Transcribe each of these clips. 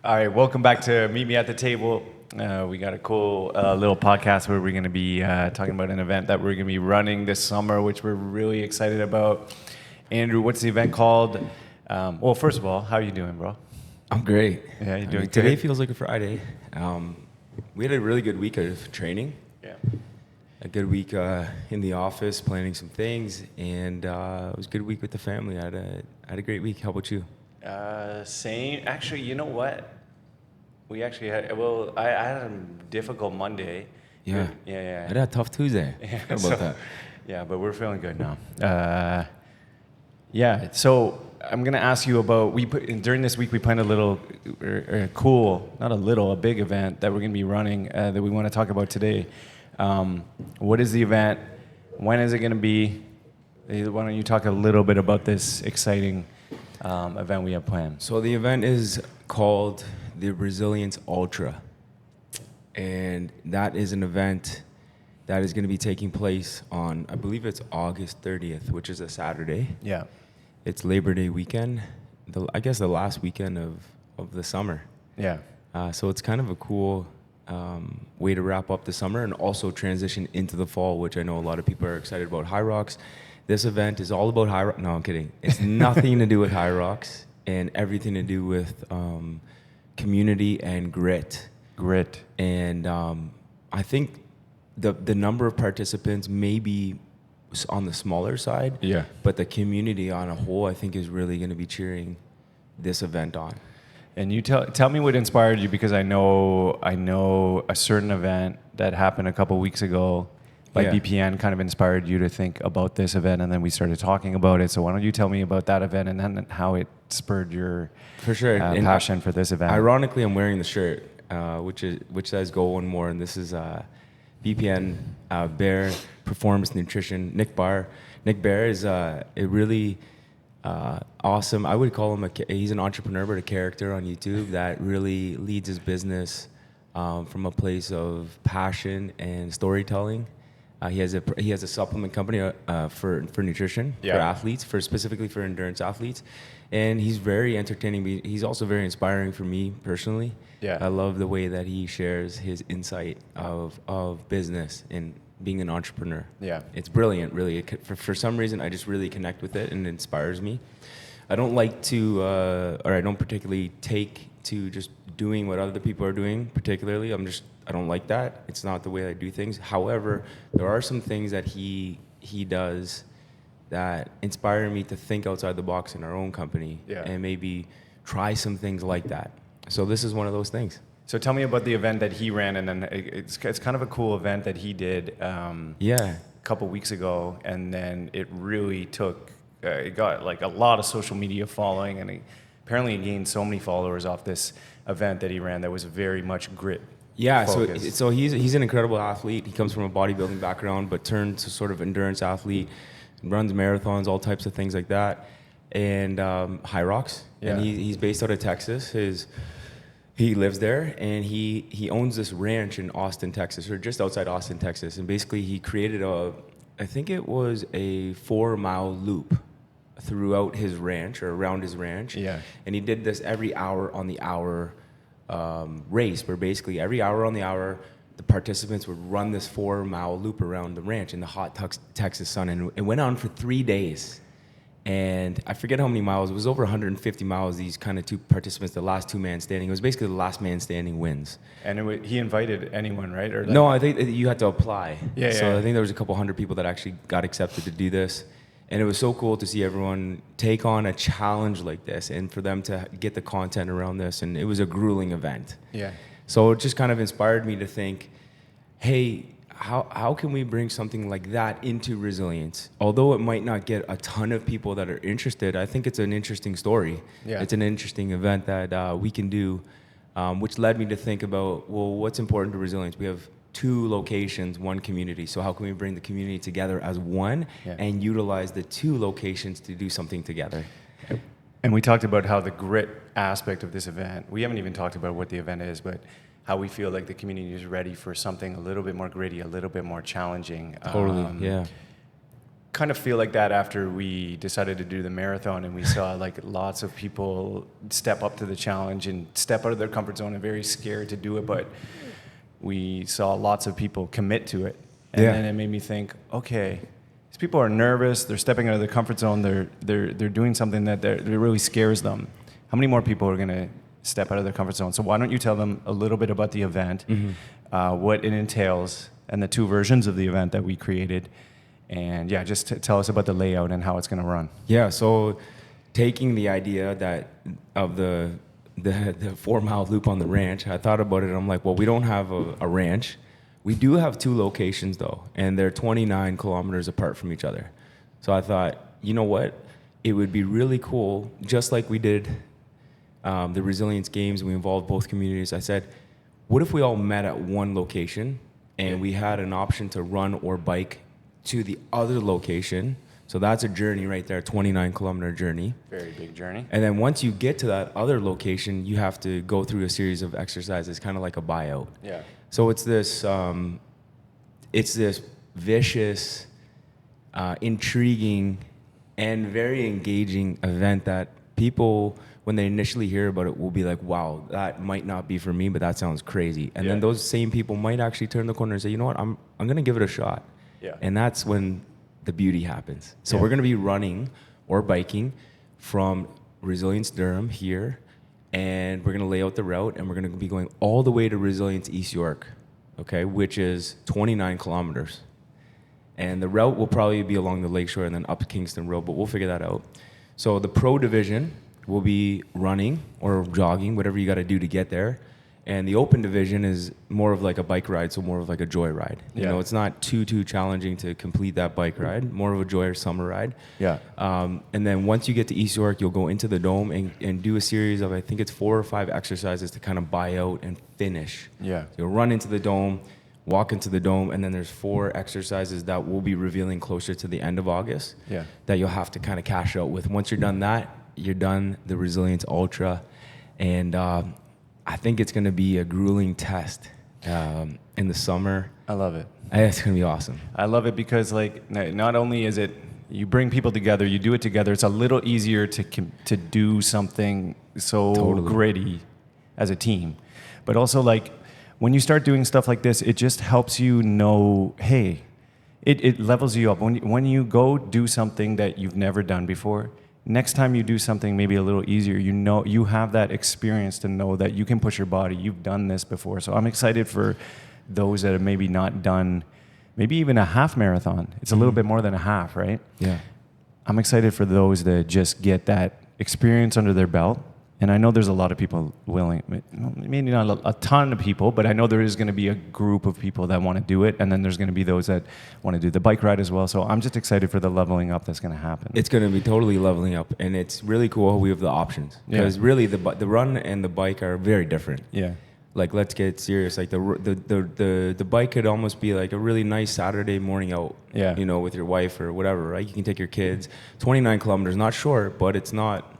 All right, welcome back to Meet Me at the Table. We got a cool little podcast where we're going to be talking about an event that we're going to be running this summer, which we're really excited about. Andrew, what's the event called? Well, first of all, how are you doing, bro? I'm great. Yeah, you're doing good? Today feels like a Friday. We had a really good week of training. Yeah. A good week in the office, planning some things, and it was a good week with the family. I had a great week. How about you? Same. Actually, you know what? We actually had, I had a difficult Monday. Yeah. Yeah. I had a tough Tuesday. Yeah, How about that? Yeah, but we're feeling good now. Yeah, so I'm going to ask you about, during this week we planned a little, a big event that we're going to be running that we want to talk about today. What is the event? When is it going to be? Why don't you talk a little bit about this exciting event we have planned? So the event is called the Resilience Ultra, and that is an event that is going to be taking place on, I believe it's August 30th, which is a Saturday. Yeah. It's Labor Day weekend, I guess the last weekend of the summer. Yeah. So it's kind of a cool way to wrap up the summer and also transition into the fall, which I know a lot of people are excited about. High Rocks. This event is all about High Rocks. No, I'm kidding. It's nothing to do with High Rocks and everything to do with community and grit. Grit. And I think the number of participants may be on the smaller side. Yeah. But the community on a whole, I think, is really going to be cheering this event on. And you tell me what inspired you, because I know a certain event that happened a couple weeks ago by BPN kind of inspired you to think about this event, and then we started talking about it. So why don't you tell me about that event and then how it spurred your passion for this event? Ironically, I'm wearing the shirt, which says "Go One More," and this is BPN Bear Performance Nutrition. Nick Bear is a really awesome. I would call him he's an entrepreneur, but a character on YouTube that really leads his business from a place of passion and storytelling. He has a supplement company for nutrition for athletes, specifically for endurance athletes, and he's very entertaining. But he's also very inspiring for me personally. Yeah, I love the way that he shares his insight of business and being an entrepreneur. Yeah, it's brilliant. Really, for some reason, I just really connect with it and it inspires me. I don't like to, or I don't particularly take to just doing what other people are doing. Particularly, I don't like that. It's not the way I do things. However, there are some things that he does that inspire me to think outside the box in our own company and maybe try some things like that. So this is one of those things. So tell me about the event that he ran, and then it's kind of a cool event that he did a couple weeks ago, and then it really took, it got like a lot of social media following, and apparently he gained so many followers off this event that he ran that was very much grit. Yeah, so he's an incredible athlete. He comes from a bodybuilding background, but turned to sort of endurance athlete, runs marathons, all types of things like that, and High Rocks. Yeah. And he's based out of Texas. He lives there, and he owns this ranch in Austin, Texas, or just outside Austin, Texas. And basically, he created I think it was a 4-mile loop throughout his ranch or around his ranch. Yeah. And he did this every hour on the hour race, where basically every hour on the hour, the participants would run this 4-mile loop around the ranch in the hot Texas sun, and it went on for 3 days. And I forget how many miles. It was over 150 miles. These kind of two participants, the last two man standing. It was basically the last man standing wins. And he invited anyone, right? Or no, I think you had to apply. I think there was a couple hundred people that actually got accepted to do this. And it was so cool to see everyone take on a challenge like this and for them to get the content around this. And it was a grueling event. Yeah. So it just kind of inspired me to think, hey, how can we bring something like that into resilience? Although it might not get a ton of people that are interested, I think it's an interesting story. Yeah. It's an interesting event that we can do, which led me to think about, well, what's important to resilience? We have 2 locations, 1 community. So how can we bring the community together as one and utilize the 2 locations to do something together? And we talked about how the grit aspect of this event, we haven't even talked about what the event is, but how we feel like the community is ready for something a little bit more gritty, a little bit more challenging. Totally, yeah. kind of feel like that after we decided to do the marathon, and we saw like lots of people step up to the challenge and step out of their comfort zone and very scared to do it, but we saw lots of people commit to it. And then it made me think, okay, these people are nervous, they're stepping out of their comfort zone, they're doing something that really scares them. How many more people are going to step out of their comfort zone? So why don't you tell them a little bit about the event, what it entails, and the 2 versions of the event that we created. And yeah, just tell us about the layout and how it's going to run. Yeah, so taking the idea of the 4-mile loop on the ranch, I thought about it. I'm like, well, we don't have a ranch. We do have 2 locations though, and they're 29 kilometers apart from each other. So I thought, you know what? It would be really cool, just like we did the Resilience Games, we involved both communities. I said, what if we all met at one location and we had an option to run or bike to the other location? So that's a journey right there, 29-kilometer journey. Very big journey. And then once you get to that other location, you have to go through a series of exercises, kind of like a buyout. Yeah. So it's this vicious, intriguing, and very engaging event that people, when they initially hear about it, will be like, wow, that might not be for me, but that sounds crazy. And then those same people might actually turn the corner and say, you know what, I'm going to give it a shot. Yeah. And that's when the beauty happens. So we're going to be running or biking from Resilience Durham here, and we're going to lay out the route, and we're going to be going all the way to Resilience East York, okay, which is 29 kilometers. And the route will probably be along the lakeshore and then up Kingston Road, but we'll figure that out. So the pro division will be running or jogging, whatever you got to do to get there. And the open division is more of like a bike ride, so more of like a joy ride. You know, it's not too challenging to complete that bike ride, more of a joy or summer ride. Yeah. And then once you get to East York, you'll go into the dome and do a series of, I think it's 4 or 5 exercises to kind of buy out and finish. Yeah. So you'll run into the dome, walk into the dome, and then there's 4 exercises that we'll be revealing closer to the end of August that you'll have to kind of cash out with. Once you're done that, you're done the Resilience Ultra. And I think it's going to be a grueling test in the summer. I love it. It's going to be awesome. I love it because, like, not only is it you bring people together, you do it together. It's a little easier to do something so gritty as a team, but also like when you start doing stuff like this, it just helps you know, hey, it levels you up. When you go do something that you've never done before, next time you do something maybe a little easier, you know, you have that experience to know that you can push your body. You've done this before. So I'm excited for those that have maybe not done, maybe even a half marathon. It's a little bit more than a half, right? Yeah. I'm excited for those that just get that experience under their belt. And I know there's a lot of people willing, maybe not a ton of people, but I know there is going to be a group of people that want to do it. And then there's going to be those that want to do the bike ride as well. So I'm just excited for the leveling up that's going to happen. It's going to be totally leveling up. And it's really cool how we have the options. Because really the run and the bike are very different. Yeah. Like, let's get serious. Like the bike could almost be like a really nice Saturday morning out, you know, with your wife or whatever, right? You can take your kids. 29 kilometers, not short, but it's not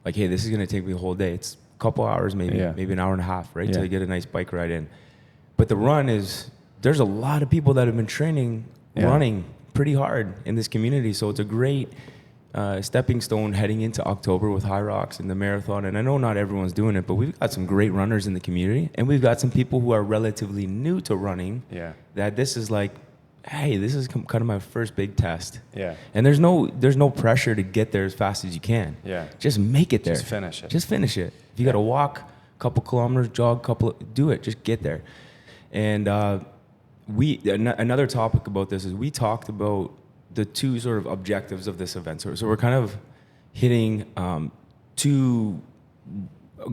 like, hey, this is going to take me a whole day. It's a couple hours, maybe an hour and a half, right? To get a nice bike ride in. But the run there's a lot of people that have been training, running pretty hard in this community. So it's a great stepping stone heading into October with High Rocks and the marathon. And I know not everyone's doing it, but we've got some great runners in the community. And we've got some people who are relatively new to running that this is like, hey, this is kind of my first big test. Yeah. And there's no pressure to get there as fast as you can. Yeah. Just make it there. Just finish it. Just finish it. If you got to walk a couple kilometers, jog do it. Just get there. And another topic about this is we talked about the 2 sort of objectives of this event. So we're kind of hitting 2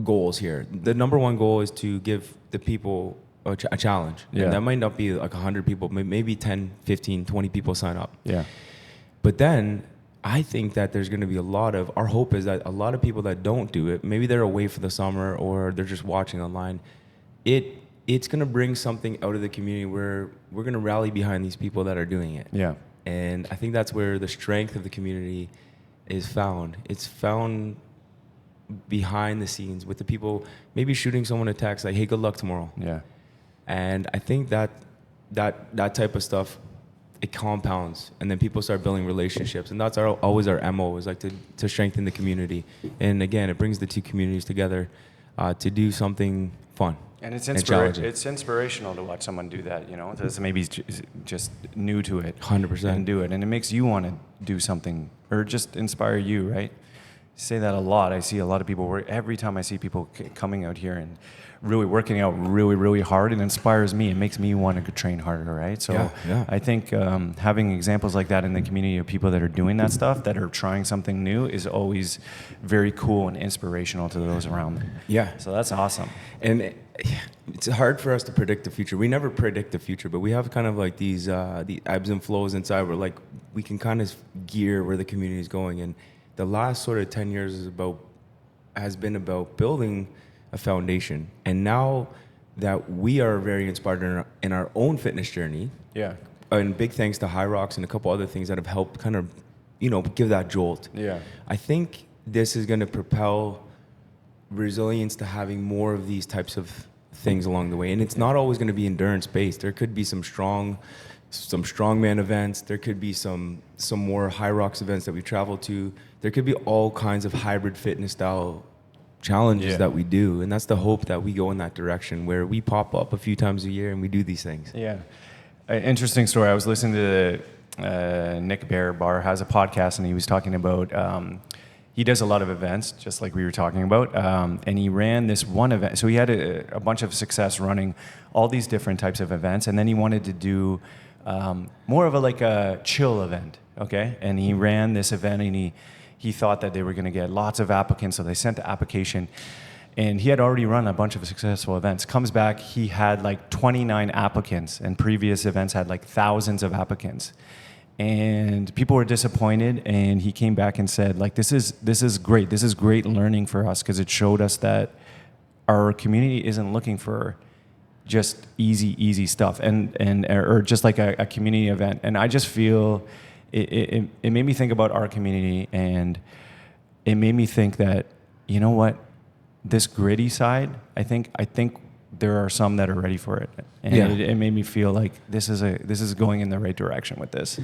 goals here. The number 1 goal is to give the people a challenge. Yeah. And that might not be like 100 people, maybe 10, 15, 20 people sign up. Yeah. But then I think that there's going to be our hope is that a lot of people that don't do it, maybe they're away for the summer or they're just watching online. It's going to bring something out of the community where we're going to rally behind these people that are doing it. Yeah. And I think that's where the strength of the community is found. It's found behind the scenes with the people maybe shooting someone a text like, hey, good luck tomorrow. Yeah. And I think that type of stuff it compounds, and then people start building relationships, and that's always our MO, is like to strengthen the community. And again, it brings the two communities together to do something fun. And it's challenging. it's inspirational to watch someone do that, you know, that's maybe just new to it. 100%. And do it. And it makes you want to do something, or just inspire you, right? I say that a lot. I see a lot of people every time I see people coming out here and really working out really, really hard, it inspires me. It makes me want to train harder, right? So yeah. I think having examples like that in the community of people that are doing that stuff, that are trying something new, is always very cool and inspirational to those around them. Yeah. So that's awesome. And it's hard for us to predict the future. We never predict the future, but we have kind of like these the ebbs and flows inside where like we can kind of gear where the community is going. And the last sort of 10 years has been about building a foundation. And now that we are very inspired in our own fitness journey, Yeah. and big thanks to High Rocks and a couple other things that have helped kind of, give that jolt. Yeah. I think this is going to propel resilience to having more of these types of things along the way. And it's not always going to be endurance based. There could be some strongman events. There could be some more High Rocks events that we travel to. There could be all kinds of hybrid fitness style challenges that we do. And that's the hope, that we go in that direction where we pop up a few times a year and we do these things. Yeah. Interesting story. I was listening to Nick Bar has a podcast, and he was talking about, he does a lot of events, just like we were talking about. And he ran this one event. So he had a bunch of success running all these different types of events. And then he wanted to do more of a chill event. Okay. And he ran this event, and he thought that they were going to get lots of applicants. So they sent the application, and he had already run a bunch of successful events. Comes back, he had like 29 applicants, and previous events had like thousands of applicants. And people were disappointed, and he came back and said, like, this is great. This is great learning for us, because it showed us that our community isn't looking for just easy stuff, or just like a community event. And I just feel it made me think about our community, and it made me think that, you know what, this gritty side, I think there are some that are ready for it, and it made me feel like this is going in the right direction with this.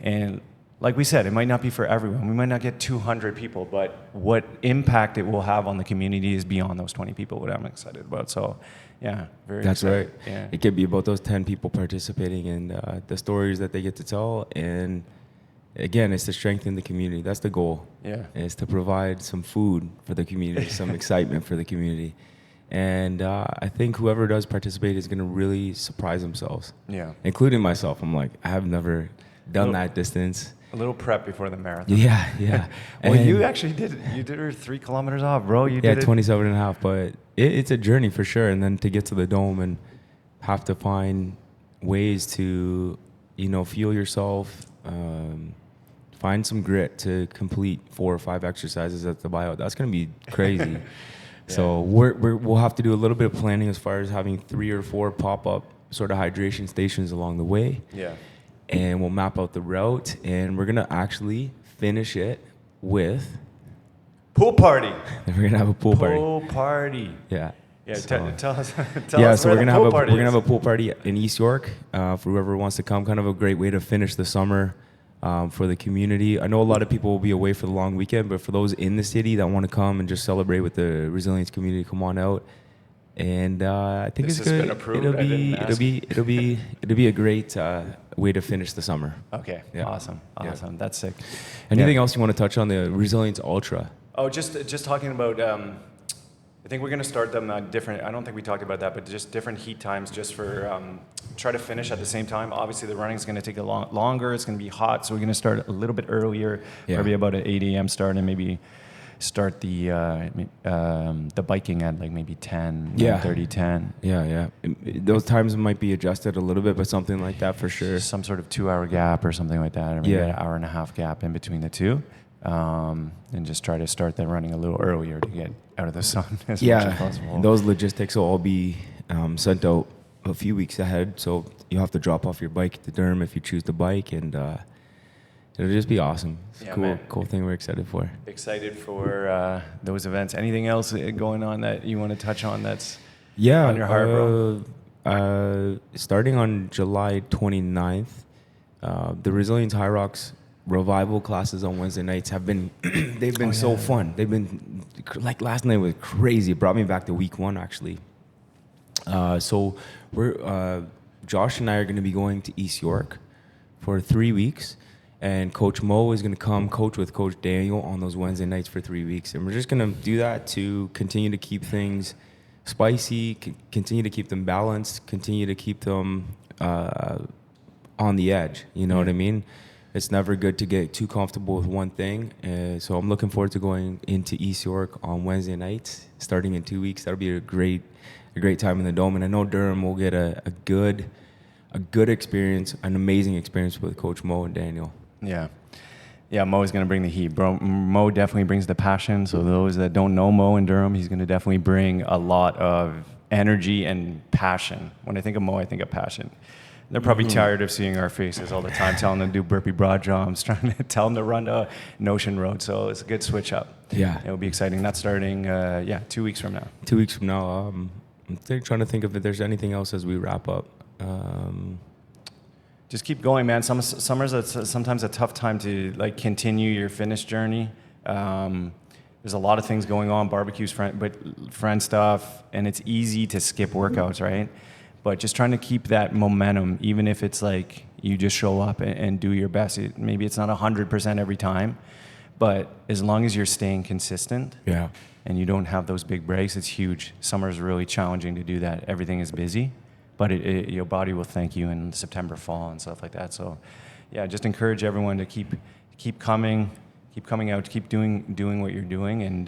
And like we said, it might not be for everyone. We might not get 200 people, but what impact it will have on the community is beyond those 20 people, what I'm excited about. So yeah, very That's excited. right. Yeah. It could be about those 10 people participating, and the stories that they get to tell. And again, it's to strengthen the community. That's the goal. Yeah. Is to provide some food for the community, some excitement for the community. And I think whoever does participate is going to really surprise themselves. Yeah. Including myself. I'm like, I have never done that distance. A little prep before the marathon. Yeah. Well, you actually did her 3 kilometers off, bro. You did 27 and a half, but it's a journey for sure. And then to get to the dome and have to find ways to, fuel yourself, find some grit to complete 4 or 5 exercises at the buyout. That's going to be crazy. Yeah. So we'll have to do a little bit of planning as far as having 3 or 4 pop-up sort of hydration stations along the way. Yeah. And we'll map out the route, and we're going to actually finish it with pool party. We're going to have a pool party. Pool party. Yeah. Yeah, so, tell us. So we're gonna have a pool party in East York for whoever wants to come. Kind of a great way to finish the summer for the community. I know a lot of people will be away for the long weekend, but for those in the city that want to come and just celebrate with the resilience community, come on out. And I think this it's has good. Been approved. It'll be a great way to finish the summer. Okay. Yeah. Awesome. Yeah. That's sick. Anything else you want to touch on the Resilience Ultra? Oh, just talking about. I think we're going to start them different. I don't think we talked about that, but just different heat times, just for try to finish at the same time. Obviously, the running is going to take longer. It's going to be hot, so we're going to start a little bit earlier, maybe about an 8 a.m. start, and maybe start the biking at like maybe 10, 9:30, 10. Yeah. Those times might be adjusted a little bit, but something like that for sure. Some sort of 2-hour gap or something like that, or maybe an hour and a half gap in between the two. And just try to start that running a little earlier to get out of the sun as much as possible. Those logistics will all be sent out a few weeks ahead, so you have to drop off your bike at the Durham if you choose to bike, and it'll just be awesome. It's cool thing we're excited for. Excited for those events. Anything else going on that you want to touch on that's on your heart, bro? Starting on July 29th, The Resilience High Rocks revival classes on Wednesday nights have been they've been so fun. They've been like last night was crazy. It brought me back to week 1 actually. So we're Josh and I are going to be going to East York for 3 weeks, and Coach Mo is going to come coach with Coach Daniel on those Wednesday nights for 3 weeks, and we're just going to do that to continue to keep things spicy, continue to keep them balanced, continue to keep them on the edge. You know what I mean? It's never good to get too comfortable with one thing. So I'm looking forward to going into East York on Wednesday nights, starting in 2 weeks. That'll be a great time in the Dome. And I know Durham will get a good experience, an amazing experience with Coach Mo and Daniel. Yeah. Yeah, Mo is going to bring the heat. Bro, Mo definitely brings the passion. So those that don't know Mo in Durham, he's going to definitely bring a lot of energy and passion. When I think of Mo, I think of passion. They're probably tired of seeing our faces all the time, telling them to do burpee broad jumps, trying to tell them to run to Notion Road. So it's a good switch up. Yeah. It'll be exciting. That's starting, 2 weeks from now. 2 weeks from now. I'm trying to think if there's anything else as we wrap up. Just keep going, man. Summer's sometimes a tough time to like continue your fitness journey. There's a lot of things going on, barbecues, friend stuff, and it's easy to skip workouts, right? But just trying to keep that momentum, even if it's like you just show up and do your best. Maybe it's not 100% every time, but as long as you're staying consistent and you don't have those big breaks, it's huge. Summer is really challenging to do that. Everything is busy, but your body will thank you in September, fall, and stuff like that. So, yeah, just encourage everyone to keep coming out, keep doing what you're doing, and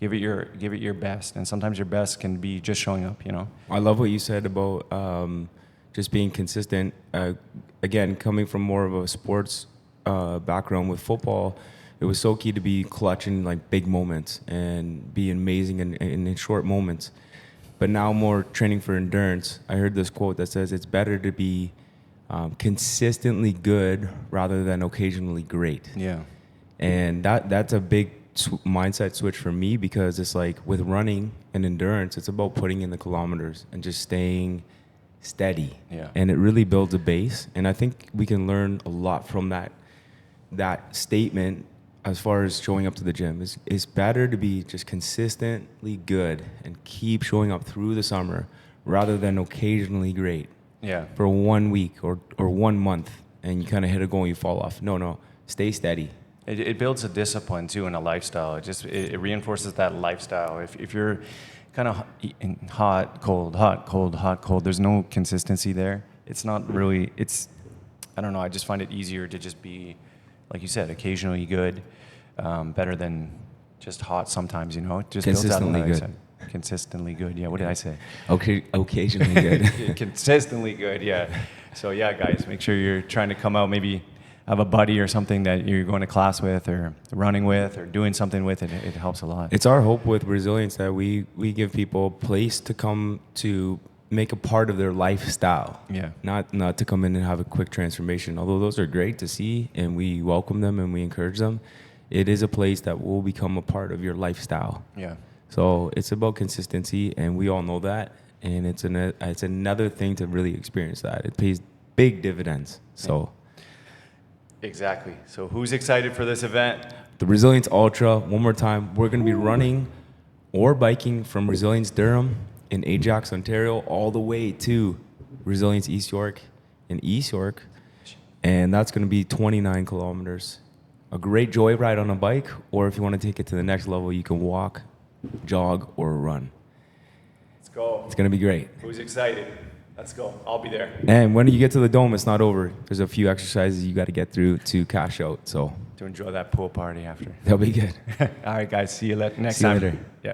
give it your best. And sometimes your best can be just showing up. I love what you said about just being consistent. Again, coming from more of a sports background with football, it was so key to be clutch in like big moments and be amazing in short moments. But now more training for endurance. I heard this quote that says it's better to be consistently good rather than occasionally great. Yeah. And that's a big mindset switch for me, because it's like with running and endurance, it's about putting in the kilometers and just staying steady. Yeah. And it really builds a base. And I think we can learn a lot from that statement as far as showing up to the gym. It's better to be just consistently good and keep showing up through the summer rather than occasionally great. Yeah. For 1 week or 1 month and you kind of hit a goal and you fall off. No, stay steady. It builds a discipline too and a lifestyle. It reinforces that lifestyle. If you're kind of hot, cold, there's no consistency there. It's not really. I don't know. I just find it easier to just be, like you said, occasionally good, better than just hot sometimes. It just consistently builds out good. Consistently good. Yeah. What did I say? Okay, occasionally good. Consistently good. Yeah. So yeah, guys, make sure you're trying to come out. Maybe have a buddy or something that you're going to class with or running with or doing something with. It helps a lot. It's our hope with Resilience that we give people a place to come to make a part of their lifestyle. Yeah. Not to come in and have a quick transformation. Although those are great to see and we welcome them and we encourage them, it is a place that will become a part of your lifestyle. Yeah. So it's about consistency, and we all know that. And it's another thing to really experience that. It pays big dividends. So. Exactly. So who's excited for this event? The Resilience Ultra. One more time, we're going to be running or biking from Resilience Durham in Ajax, Ontario, all the way to Resilience East York in East York. And that's going to be 29 kilometers. A great joyride on a bike, or if you want to take it to the next level, you can walk, jog, or run. Let's go. It's going to be great. Who's excited? Let's go. I'll be there. And when you get to the Dome, it's not over. There's a few exercises you got to get through to cash out. So to enjoy that pool party after. That'll be good. All right, guys. See you next See you time. later. Yeah.